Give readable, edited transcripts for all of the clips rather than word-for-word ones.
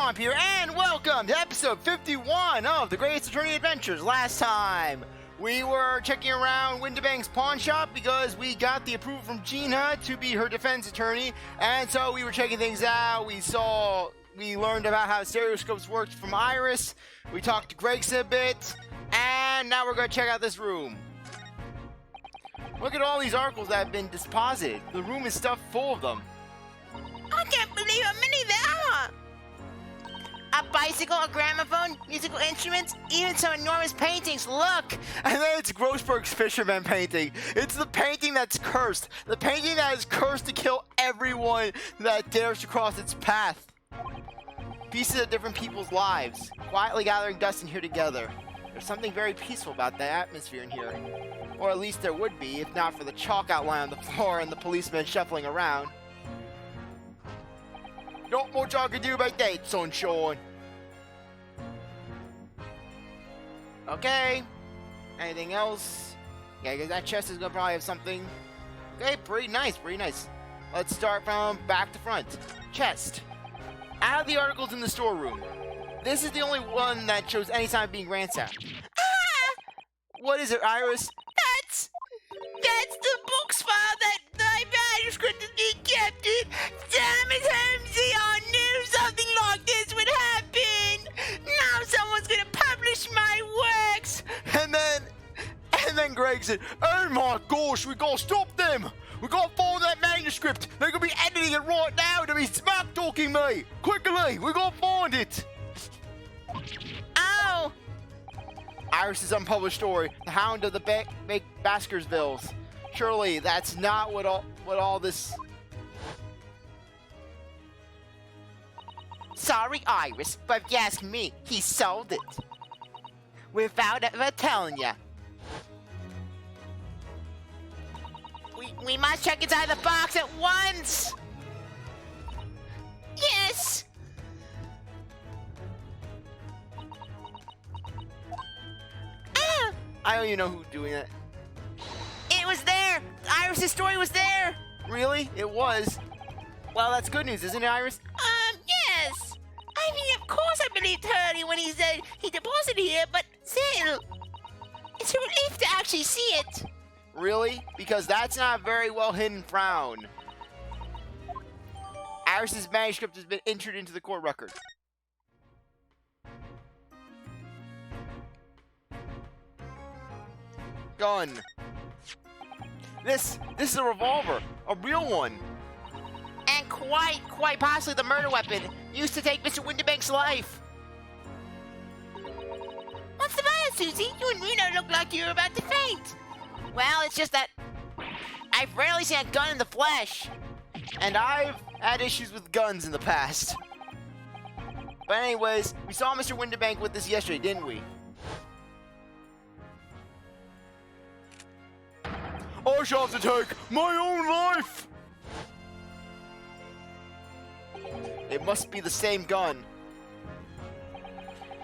CzarThwomp here, and welcome to episode 51 of The Greatest Attorney Adventures. Last time, we were checking around Windibank's pawn shop because we got the approval from Gina to be her defense attorney, and so we were checking things out. We learned about how stereoscopes worked from Iris, we talked to Gregson a bit, and now we're going to check out this room. Look at all these articles that have been deposited. The room is stuffed full of them. I can't believe how many there are! A bicycle, a gramophone, musical instruments, even some enormous paintings. Look! And then it's Grossberg's fisherman painting. It's the painting that's cursed. The painting that is cursed to kill everyone that dares to cross its path. Pieces of different people's lives, quietly gathering dust in here together. There's something very peaceful about the atmosphere in here. Or at least there would be, if not for the chalk outline on the floor and the policemen shuffling around. Not much I can do about that, sunshine. Okay. Anything else? Yeah, because that chest is gonna probably have something. Okay, pretty nice, pretty nice. Let's start from back to front. Chest. Out of the articles in the storeroom, this is the only one that shows any sign of being ransacked. Ah! What is it, Iris? That's the books file that my manuscript is being kept in. Damn it, Holmesy, I knew something like this would happen. Now someone's gonna publish my works. And then Greg said, "Oh my gosh, we gotta stop them. We gotta follow that manuscript. They're gonna be editing it right now to be smack talking me. Quickly, we gotta find it." Oh! Iris's unpublished story, The Hound of the Baskersvilles. Surely that's not what all this. Sorry, Iris, but if you ask me, he sold it. Without ever telling ya. We must check inside the box at once! Yes! Ah! I don't even know who's doing that. It was there! Iris' story was there! Really? It was? Well, that's good news, isn't it, Iris? Yes! I mean, of course I believed Hurley when he said he deposited here, but still, it's a relief to actually see it. Really? Because that's not a very well hidden frown. Iris's manuscript has been entered into the court record. Gun. This is a revolver, a real one. And quite possibly the murder weapon used to take Mr. Windibank's life. What's the matter, Susie? You and Reno look like you're about to faint. Well, it's just that I've rarely seen a gun in the flesh. And I've had issues with guns in the past. But anyways, we saw Mr. Windibank with this yesterday, didn't we? I shall have to take my own life! It must be the same gun.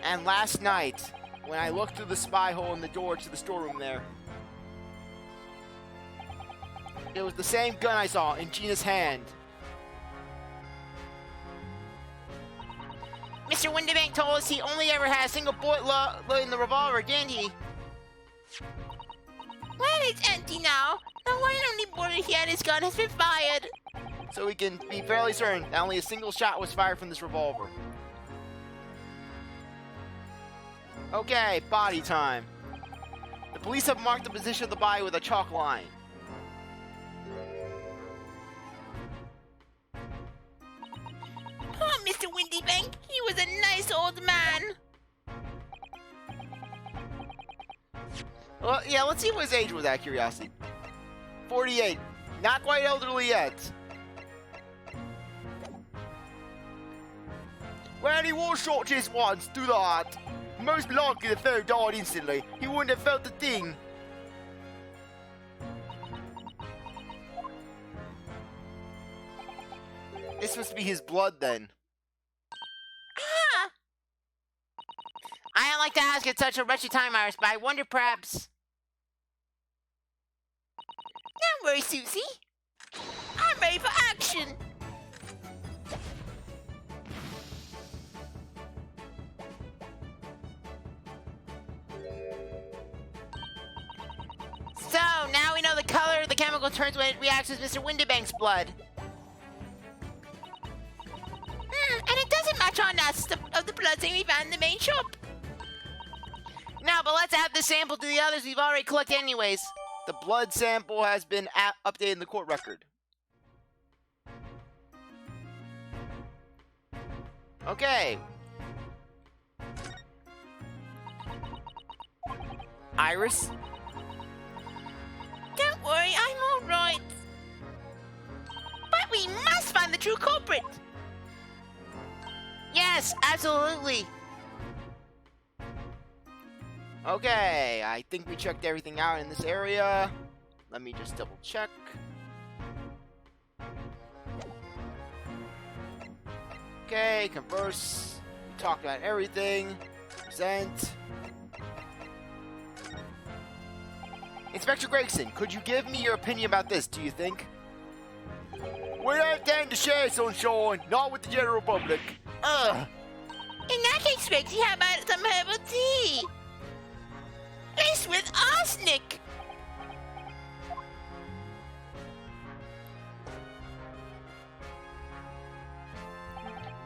And last night, when I looked through the spy hole in the door to the storeroom there, it was the same gun I saw in Gina's hand. Mr. Windibank told us he only ever had a single bullet in the revolver, didn't he? Well, it's empty now. The one and only bullet he had his gun has been fired. So we can be fairly certain that only a single shot was fired from this revolver. Okay, body time. The police have marked the position of the body with a chalk line. Poor Mr. Windibank. He was a nice old man. Well, yeah, let's see what his age was out of curiosity. 48. Not quite elderly yet. Well, he was shot just once through the heart. Most likely the fellow died instantly. He wouldn't have felt the thing. This must be his blood then. Ah! I don't like to ask at such a wretched time, Iris, but I wonder perhaps... Don't worry, Susie. I'm ready for action. turns when it reacts with Mr. Windibank's blood. And it doesn't match on us of the blood thing we found in the main shop. No, but let's add the sample to the others we've already collected anyways. The blood sample has been updated in the court record. Okay. Iris? Don't worry, I'm all right. But we must find the true culprit. Yes, absolutely. Okay, I think we checked everything out in this area. Let me just double check. Okay, converse. We talked about everything. Present. Inspector Gregson, could you give me your opinion about this, do you think? We don't tend to share, Sunshine. Not with the general public. Ugh. In that case, Rexy, how about some herbal tea? Laced with arsenic!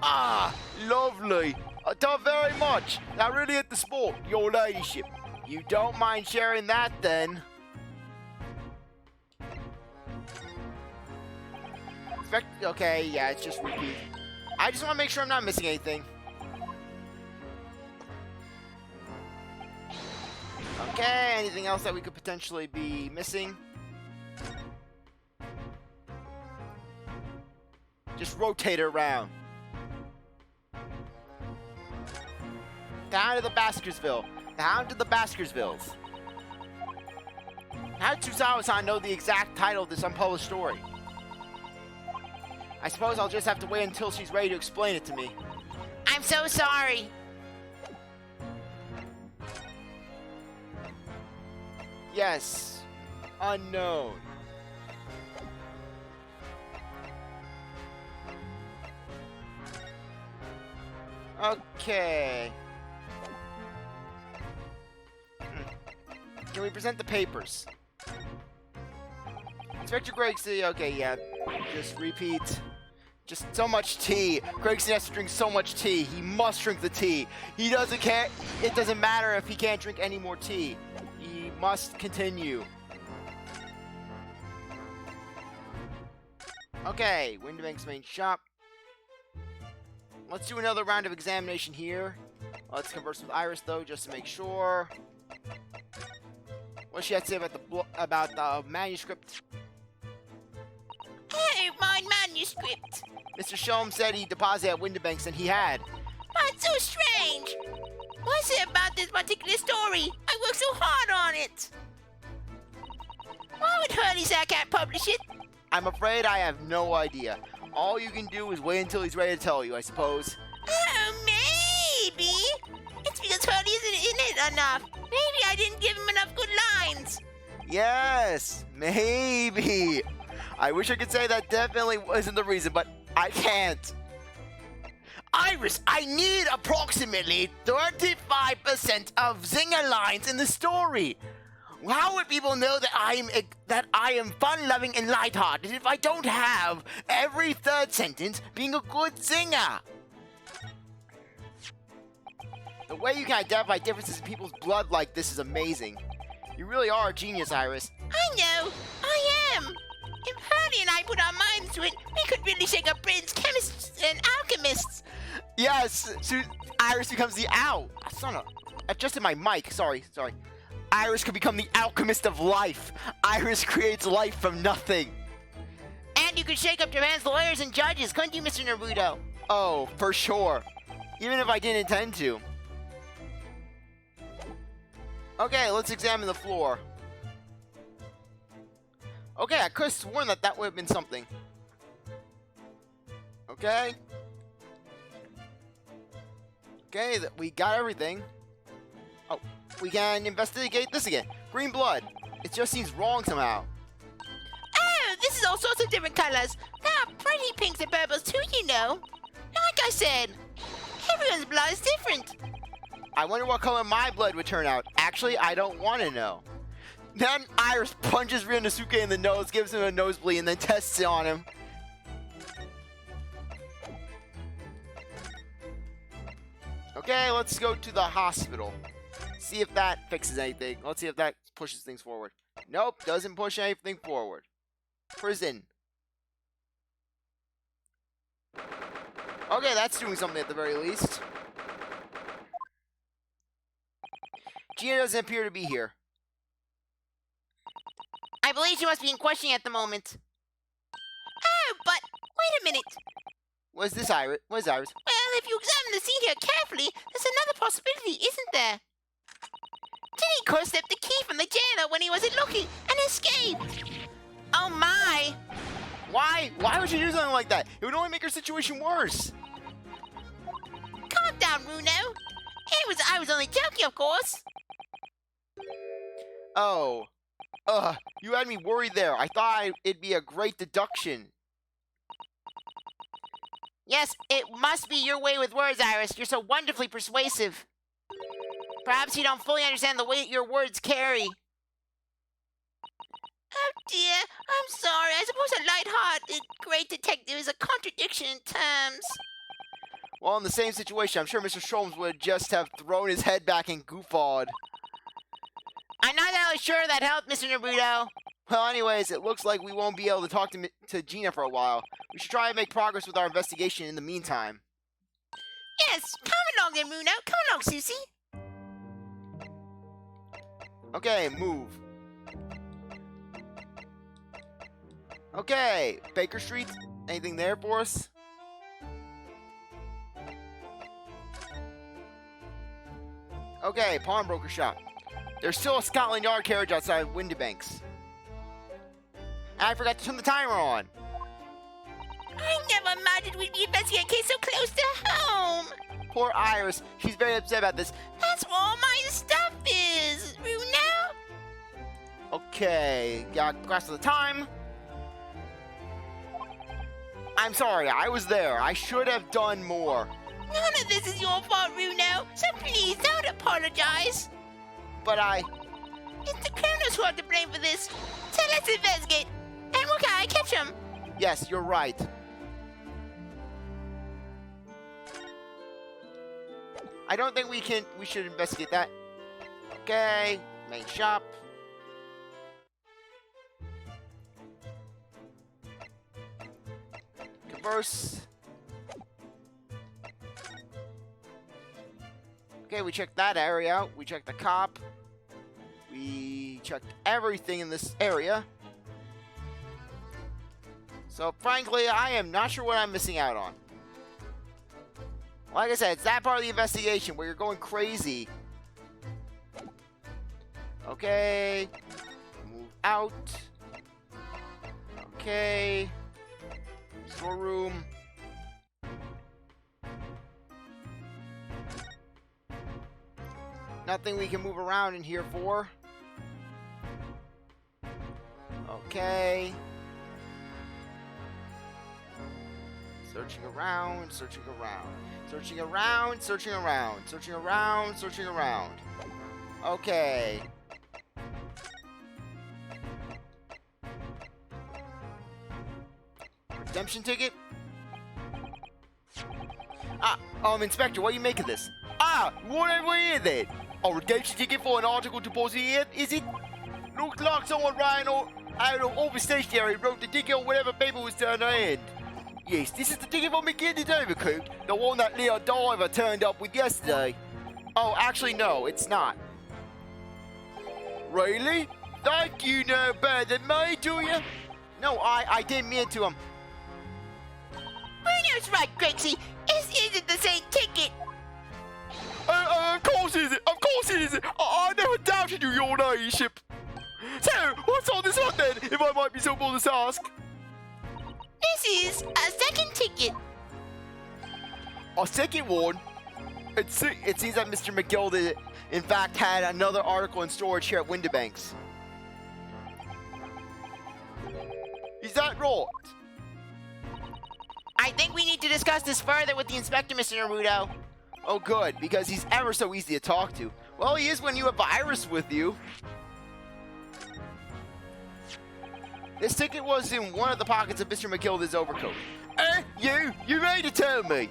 Ah, lovely. Not very much. Now really at the sport, your ladyship. You don't mind sharing that then? Okay, yeah, it's just repeat. I just want to make sure I'm not missing anything. Okay, anything else that we could potentially be missing? Just rotate it around. Down to the Baskersville. Down to the Baskersvilles. How did Tsuzawa-san know the exact title of this unpublished story? I suppose I'll just have to wait until she's ready to explain it to me. I'm so sorry. Yes. Unknown. Okay. Can we present the papers? Inspector Gregson, okay, yeah. Just repeat. Just so much tea. Gregson has to drink so much tea. He must drink the tea. He doesn't care. It doesn't matter if he can't drink any more tea. He must continue. Okay, Windibank's main shop. Let's do another round of examination here. Let's converse with Iris though, just to make sure. What she had to say about the manuscript? Hey, my manuscript. Mr. Sholm said he deposited at Windibank's and he had. That's so strange. What's it about this particular story? I worked so hard on it. Why would Hurley say I can't publish it? I'm afraid I have no idea. All you can do is wait until he's ready to tell you, I suppose. Oh, maybe. It's because Hurley isn't in it enough. Maybe I didn't give him enough good lines. Yes, maybe. I wish I could say that definitely wasn't the reason, but I can't. Iris, I need approximately 35% of zinger lines in the story. How would people know that I am fun-loving and lighthearted if I don't have every third sentence being a good zinger? The way you can identify differences in people's blood like this is amazing. You really are a genius, Iris. I know. I am. If Hurley and I put our minds to it, we could really shake up brains, chemists and alchemists. Yes, so Iris becomes the owl. Son of, adjusted my mic. Sorry. Iris could become the alchemist of life. Iris creates life from nothing. And you could shake up Japan's lawyers and judges, couldn't you, Mr. Naruto? Oh, for sure. Even if I didn't intend to. Okay, let's examine the floor. Okay, I could have sworn that would have been something. Okay. Okay, we got everything. Oh, we can investigate this again. Green blood. It just seems wrong somehow. Oh, this is all sorts of different colors. There are pretty pinks and purples too, you know. Like I said, everyone's blood is different. I wonder what color my blood would turn out. Actually, I don't want to know. Then Iris punches Ryunosuke in the nose, gives him a nosebleed, and then tests it on him. Okay, let's go to the hospital. See if that fixes anything. Let's see if that pushes things forward. Nope, doesn't push anything forward. Prison. Okay, that's doing something at the very least. Gina doesn't appear to be here. I believe she must be in questioning at the moment. Oh, but wait a minute. What's this, Iris? What is Iris? Well, if you examine the scene here carefully, there's another possibility, isn't there? Didn't Kurt slip the key from the jailer when he wasn't looking and escaped? Oh my! Why? Why would you do something like that? It would only make her situation worse. Calm down, Runo. I was only joking, of course. Oh. You had me worried there. I thought it'd be a great deduction. Yes, it must be your way with words, Iris. You're so wonderfully persuasive. Perhaps you don't fully understand the weight your words carry. Oh dear, I'm sorry. I suppose a light-hearted great detective is a contradiction in terms. Well, in the same situation, I'm sure Mr. Sholmes would just have thrown his head back and goofawed. I'm not entirely sure that helped, Mr. Naruto. Well, anyways, it looks like we won't be able to talk to Gina for a while. We should try and make progress with our investigation in the meantime. Yes, come along then, Runo. Come along, Susie. Okay, move. Okay, Baker Street. Anything there for us? Okay, pawnbroker shop. There's still a Scotland Yard carriage outside of Windibanks. I forgot to turn the timer on. I never imagined we'd be investigating a case so close to home. Poor Iris. She's very upset about this. That's where all my stuff is, Runo. Okay, got grasp of the time. I'm sorry, I was there. I should have done more. None of this is your fault, Runo, so please don't apologize. But It's the criminals who are to blame for this. So let's investigate and work out how to catch them. Yes, you're right. I don't think we should investigate that. Okay, main shop. Converse. Okay, we checked that area out. We checked the cop. We checked everything in this area. So, frankly, I am not sure what I'm missing out on. Like I said, it's that part of the investigation where you're going crazy. Okay. Move out. Okay. Storeroom. Nothing we can move around in here for. Okay. Searching around, searching around. Searching around, searching around. Searching around, searching around. Okay. Redemption ticket? Inspector, what do you make of this? Whatever is it? A redemption ticket for an article deposited, is it? Looks like someone ran out of over stationery and wrote the ticket on whatever paper was turned in. Yes, this is the ticket for McGinty's Overcoat, the one that Leo Diver turned up with yesterday. Oh, actually, no, it's not. Really? Think you know better than me, do you? No, I didn't mean to, Bruno's right, Grexy. This isn't the same ticket. Of course it isn't. Of course it isn't. I never doubted you, your ladyship. So, what's on this one then, if I might be so bold as to ask? This is a second ticket. A second one? It seems that Mr. McGill, in fact, had another article in storage here at Windibanks. Is that right? I think we need to discuss this further with the inspector, Mr. Naruto. Oh, good, because he's ever so easy to talk to. Well, he is when you have Iris with you. This ticket was in one of the pockets of Mr. McGilda's overcoat. You made it tell me!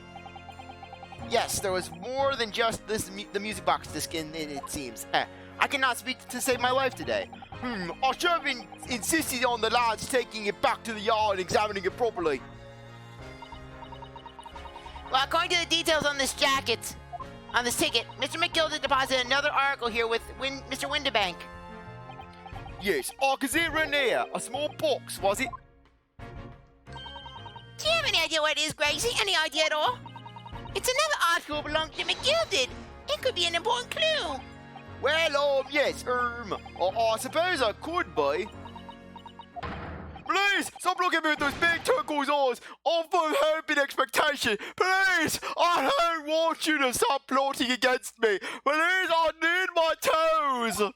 Yes, there was more than just the music box disc in it seems. I cannot speak to save my life today. I should have insisted on the lads taking it back to the yard and examining it properly. Well, according to the details on this ticket, Mr. McGilda deposited another article here with Mr. Windibank. Yes, I can see it right there. A small box, was it? Do you have any idea what it is, Gracie? Any idea at all? It's another article belonging to McGilded. It could be an important clue. Well, yes, I suppose I could be. Please, stop looking at me with those big turquoise eyes. I'm full of hope and expectation. Please, I don't want you to stop plotting against me. Please, I need my toes.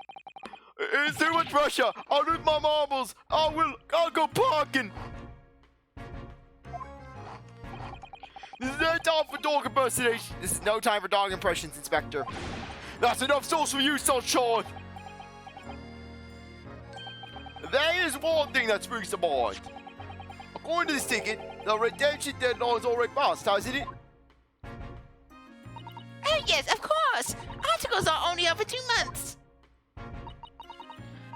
It's too much pressure. I'll lose my marbles. I'll go parking. This is no time for dog impersonation. This is no time for dog impressions, Inspector. That's enough sauce for you, Sunshine. There is one thing that springs to mind. According to this ticket, the redemption deadline is already passed, hasn't it? Oh, yes, of course. Articles are only up for 2 months.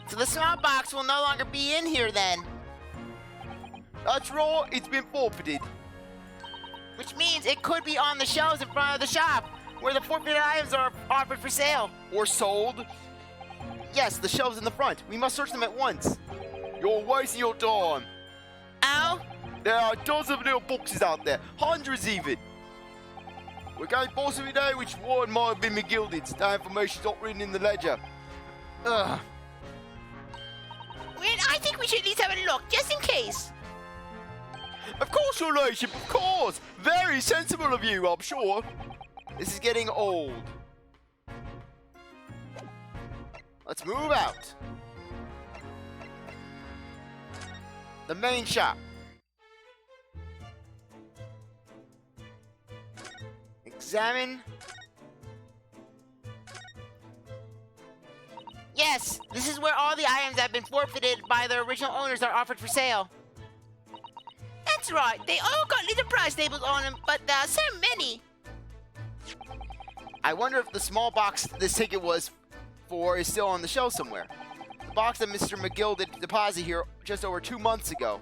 So the small box will no longer be in here then. That's right, it's been forfeited. Which means it could be on the shelves in front of the shop, where the forfeited items are offered for sale. Or sold. Yes, the shelves in the front. We must search them at once. You're wasting your time. Oh? There are dozens of little boxes out there. Hundreds even. We can't possibly know which one might have been McGilded's. That information's not written in the ledger. Ugh. Well, I think we should at least have a look, just in case. Of course, Your Lordship, of course. Very sensible of you, I'm sure. This is getting old. Let's move out. The main shop. Examine. Yes, this is where all the items that have been forfeited by their original owners are offered for sale. That's right, they all got little price labels on them, but there are so many. I wonder if the small box this ticket was for is still on the shelf somewhere. The box that Mr. McGilded deposited here just over 2 months ago.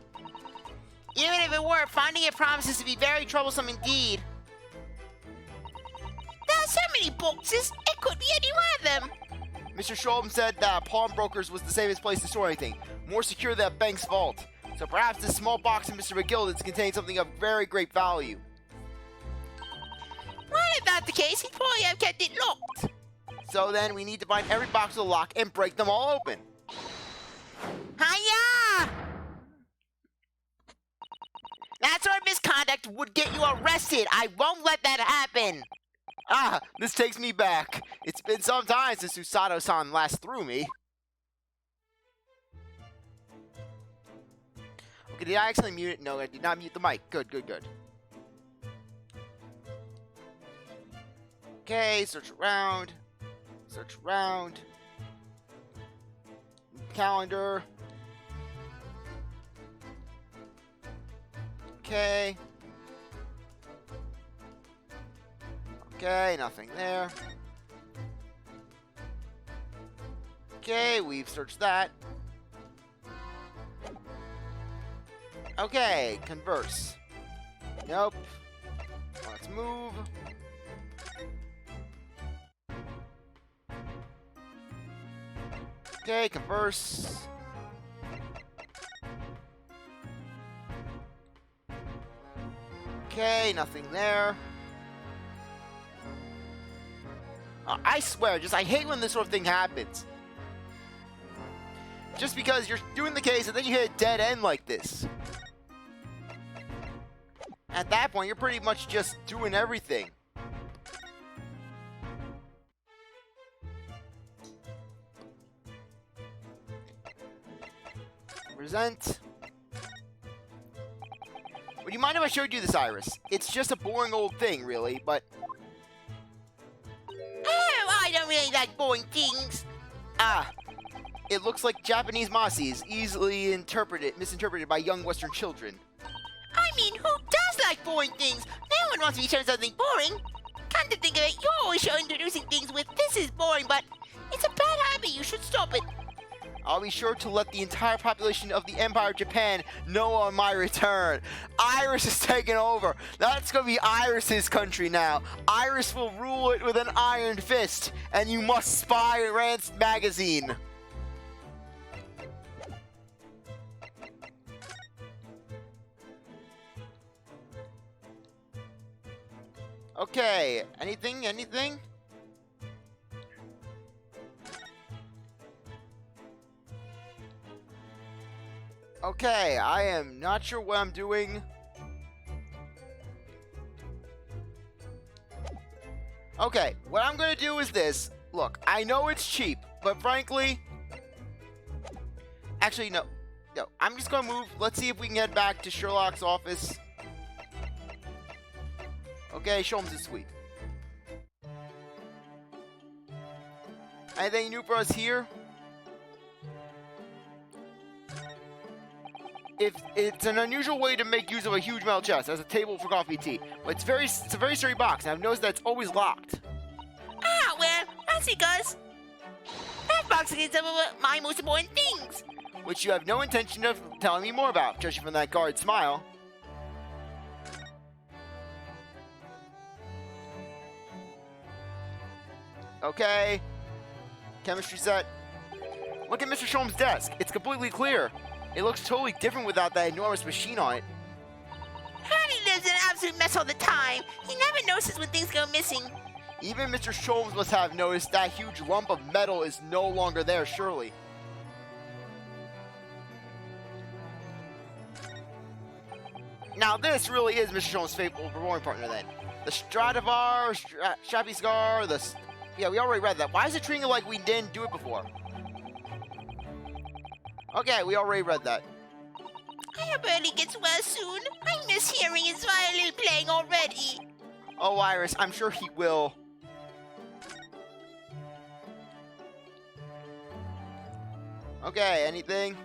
Even if it were, finding it promises to be very troublesome indeed. There are so many boxes, it could be any one of them. Mr. Schwalben said that pawnbrokers was the safest place to store anything, more secure than a bank's vault. So perhaps this small box in Mr. McGilded's contains something of very great value. Well, if that's the case, he'd probably have kept it locked. So then we need to find every box with a lock and break them all open. Hiya! That sort of misconduct would get you arrested. I won't let that happen. Ah, this takes me back. It's been some time since Usato-san last threw me. Okay, did I actually mute it? No, I did not mute the mic. Good, good, good. Okay, search around. Search around. Calendar. Okay. Okay, nothing there. Okay, we've searched that. Okay, converse. Nope. Let's move. Okay, converse. Okay, nothing there. I swear, I hate when this sort of thing happens. Just because you're doing the case and then you hit a dead end like this. At that point, you're pretty much just doing everything. Present. Would you mind if I showed you this, Iris? It's just a boring old thing, really, but... Oh, I don't really like boring things. Ah, it looks like Japanese mossies, easily misinterpreted by young Western children. I mean, who does like boring things? No one wants to be shown something boring. Come to think of it, you're always introducing things with "this is boring," but it's a bad habit. You should stop it. I'll be sure to let the entire population of the Empire of Japan know on my return. Iris is taking over. That's going to be Iris's country now. Iris will rule it with an iron fist, and you must spy Rand's magazine. Okay, anything? Okay, I am not sure what I'm doing. Okay, what I'm gonna do is this. Look, I know it's cheap, but frankly... Actually, no. No, I'm just gonna move. Let's see if we can get back to Sherlock's office. Okay, Sholmes is sweet. Anything new for us here? It's an unusual way to make use of a huge metal chest as a table for coffee and tea. But it's a very sturdy box, and I've noticed that it's always locked. Ah, well, that's because that box is some of my most important things. Which you have no intention of telling me more about, judging from that guard's smile. Okay. Chemistry set. Look at Mr. Sholmes' desk. It's completely clear. It looks totally different without that enormous machine on it. Honey lives in an absolute mess all the time. He never notices when things go missing. Even Mr. Sholmes must have noticed that huge lump of metal is no longer there, surely. Now this really is Mr. Sholmes' faithful performing partner then. The Stradivar, Shappy Scar, yeah, we already read that. Why is it treating it like we didn't do it before? Okay, we already read that. I hope Early gets well soon. I miss hearing his violin playing already. Oh, Iris, I'm sure he will. Okay, anything?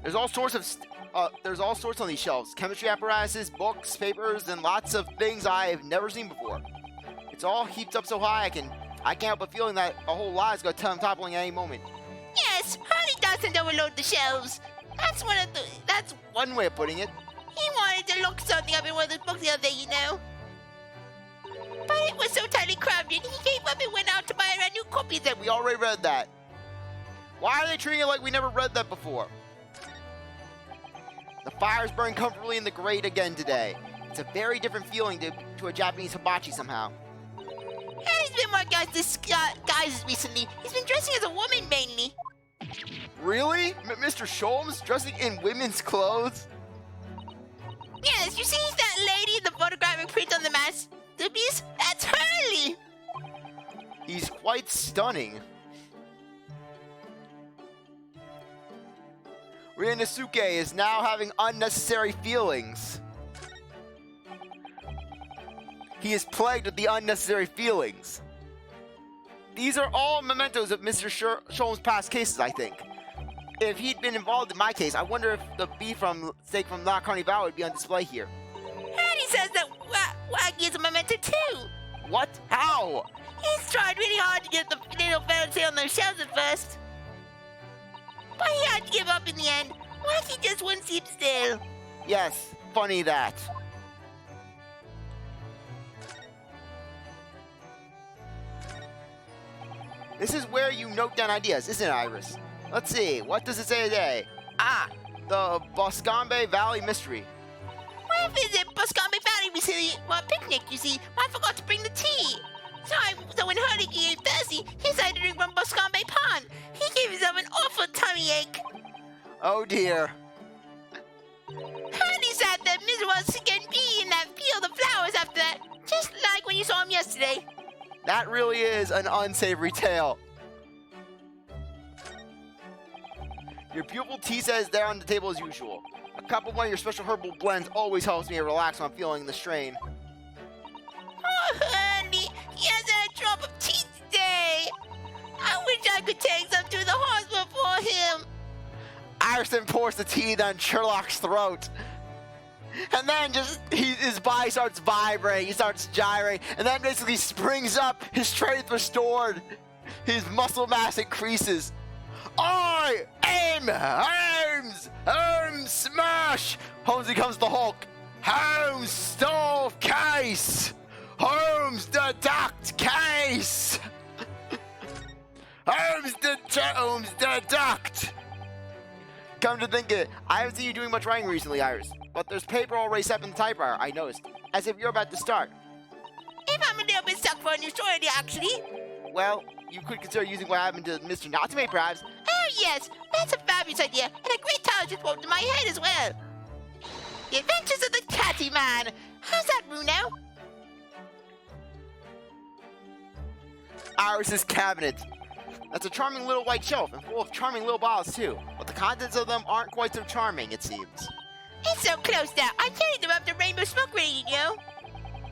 There's all sorts on these shelves. Chemistry apparatuses, books, papers, and lots of things I've never seen before. It's all heaped up so high I can't help but feeling that a whole lot is going to come toppling at any moment. Yes, Harley doesn't overload the shelves. That's one way of putting it. He wanted to look something up in one of the books the other day, you know. But it was so tightly crowded, he gave up and went out to buy a new copy of We already read that. Why are they treating it like we never read that before? The fires burn comfortably in the grate again today. It's a very different feeling to a Japanese hibachi somehow. He's been more guys recently. He's been dressing as a woman mainly. Really? Mr. Sholmes dressing in women's clothes? Yes, you see that lady in the photographic print on the masterpiece? That's Hurley! He's quite stunning. Ryunosuke is now having unnecessary feelings. He is plagued with the unnecessary feelings. These are all mementos of Mr. Sholmes' past cases, I think. If he'd been involved in my case, I wonder if the steak from La Carnival would be on display here. And he says that Waggy is a memento too. What? How? He's tried really hard to get the little fancy on those shelves at first. But he had to give up in the end. Waggy just wouldn't sit still. Yes, funny that. This is where you note down ideas, isn't it, Iris? Let's see, what does it say today? Ah, the Boscombe Valley Mystery. Where visit Boscombe Valley recently for a picnic, you see. I forgot to bring the tea. So when Hurley became thirsty, he decided to drink from Boscombe Pond. He gave himself an awful tummy ache. Oh dear. Hurley sat there miserable as he can be in that field of flowers after that, just like when you saw him yesterday. That really is an unsavory tale. Your beautiful tea set is there on the table as usual. A cup of one of your special herbal blends always helps me relax when I'm feeling the strain. Oh, Hurley, he hasn't had a drop of tea today. I wish wish I could take some to the hospital for him. Iris then pours the tea down Sherlock's throat. And then his body starts vibrating, he starts gyrating, and then basically springs up, his strength restored, his muscle mass increases. I am Holmes smash! Holmes becomes the Hulk. Holmes stove case! Holmes deduct case! Holmes deduct! Come to think of it, I haven't seen you doing much writing recently, Iris. But there's paper all raised up in the typewriter, I noticed. As if you're about to start. If I'm a little bit stuck for a new story, actually. Well, you could consider using what happened to Mr. Not to Make, perhaps. Oh, yes. That's a fabulous idea. And a great title just popped in my head as well. The Adventures of the Catty Man. How's that, Bruno? Iris's cabinet. That's a charming little white shelf and full of charming little bottles, too. But the contents of them aren't quite so charming, it seems. It's so close now. I'm carrying them up to Rainbow Smoke rating, you know?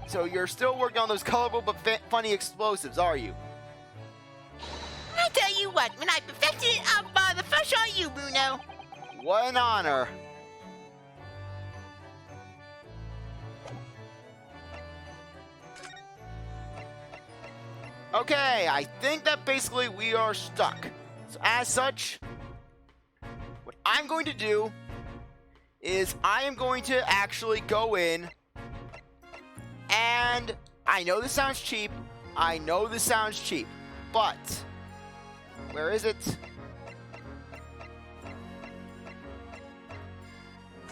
So you're still working on those colorful but funny explosives, are you? I tell you what, when I perfected it, I'll buy the first on you, Bruno. What an honor. Okay, I think that basically we are stuck. So as such, what I'm going to do is I am going to actually go in, and I know this sounds cheap, but where is it?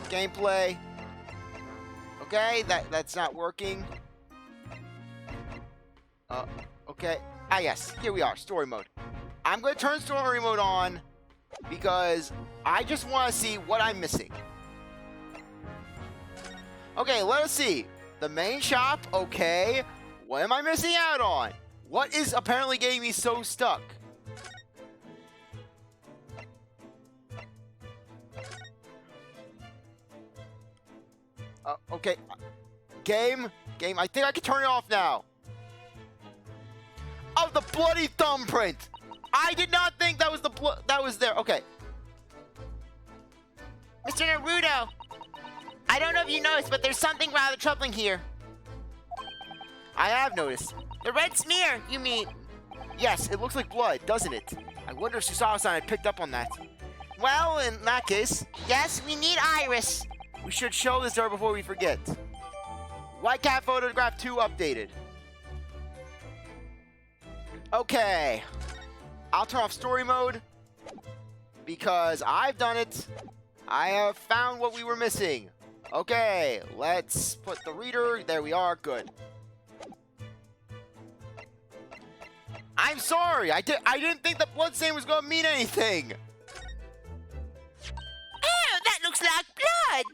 Gameplay. Okay, that's not working. Okay. Ah, yes. Here we are. Story mode. I'm going to turn story mode on because I just want to see what I'm missing. Okay, let us see. The main shop. Okay. What am I missing out on? What is apparently getting me so stuck? Okay. Game. I think I can turn it off now. Oh, the bloody thumbprint! I did not think that was that was there. Okay. Mr. Naruto, I don't know if you noticed, but there's something rather troubling here. I have noticed. The red smear, you mean? Yes, it looks like blood, doesn't it? I wonder if Susawa-san had picked up on that. Well, in that case, yes, we need Iris. We should show this to her before we forget. White Cat Photograph 2 updated. Okay. I'll turn off story mode because I've done it. I have found what we were missing. Okay, let's put the reader. There we are. Good. I'm sorry. I didn't think the bloodstain was going to mean anything. Oh, that looks like blood.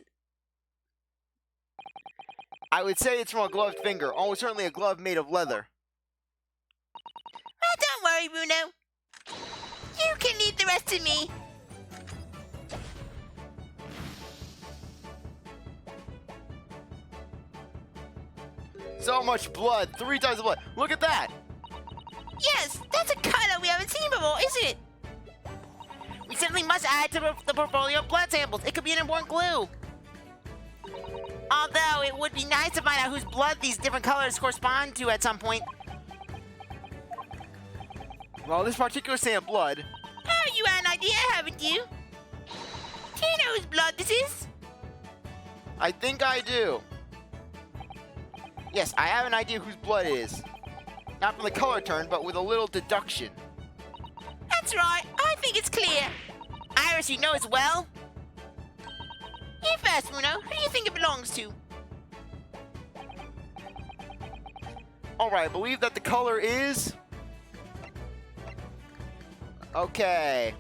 I would say it's from a gloved finger. Almost certainly a glove made of leather. Well, don't worry, Bruno. You can leave the rest to me. So much blood. 3 times the blood. Look at that. Yes, that's a color we haven't seen before, isn't it? We simply must add to the portfolio of blood samples. It could be an important clue. Although it would be nice to find out whose blood these different colors correspond to at some point. Well, this particular sample blood. Oh, you had an idea, haven't you? Do you know whose blood this is? I think I do. Yes, I have an idea whose blood it is. Not from the color turn, but with a little deduction. That's right. I think it's clear. Iris, you know as well. You first, Bruno. Who do you think it belongs to? Alright, I believe that the color is... Okay.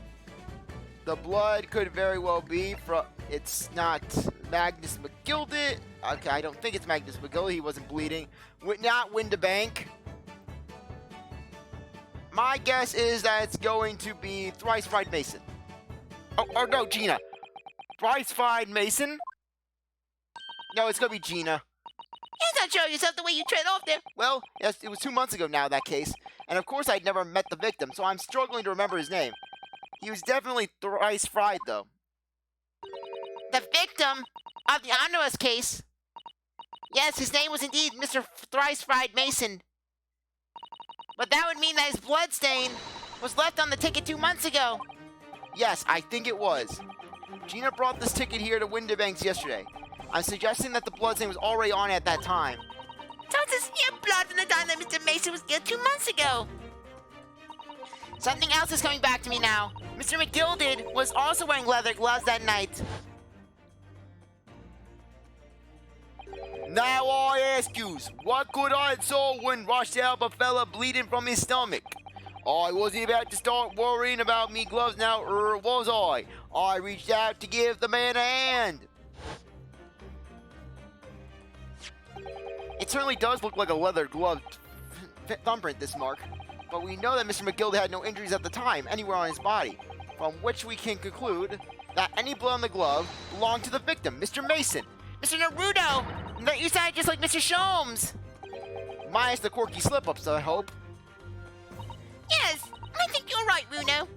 The blood could very well be from... It's not Magnus McGildy. Okay, I don't think it's Magnus McGildy. He wasn't bleeding. Not Windibank. My guess is that it's going to be Thrice Fried Mason. Oh, or no, Gina. Thrice Fried Mason? No, it's going to be Gina. You're not showing yourself the way you tread off there. Well, yes, it was 2 months ago now, that case. And of course I'd never met the victim, so I'm struggling to remember his name. He was definitely thrice fried, though. The victim of the omnibus case? Yes, his name was indeed Mr. Thrice Fried Mason. But that would mean that his blood stain was left on the ticket 2 months ago. Yes, I think it was. Gina brought this ticket here to Windibanks yesterday. I'm suggesting that the bloodstain was already on it at that time. So it's your blood from the time that Mr. Mason was killed 2 months ago. Something else is coming back to me now. Mr. McGilded was also wearing leather gloves that night. Now I ask yous, what could I have saw when rushed to help a fella bleeding from his stomach? I wasn't about to start worrying about me gloves now, was I? I reached out to give the man a hand. It certainly does look like a leather glove thumbprint, this mark. But we know that Mr. McGill had no injuries at the time, anywhere on his body. From which we can conclude that any blood on the glove belonged to the victim, Mr. Mason. Mr. Naruto, that you sound just like Mr. Sholmes. Minus the quirky slip-ups, I hope. Yes, I think you're right, Runo.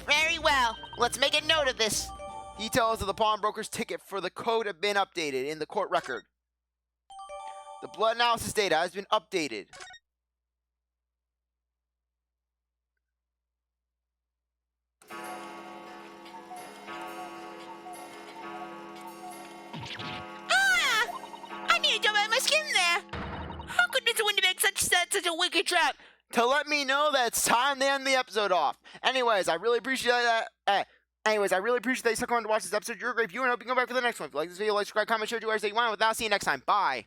Very well. Let's make a note of this. Details of the pawnbroker's ticket for the code have been updated in the court record. The blood analysis data has been updated. I need to jump out of my skin there. How could Mr. Windy make such a wicked trap? To let me know that it's time to end the episode off. Anyways, I really appreciate that. Anyways, I really appreciate that you stuck around to watch this episode. You're a great viewer, and I hope you come back for the next one. If you like this video, like, subscribe, comment, share, do whatever you want. Without, see you next time. Bye.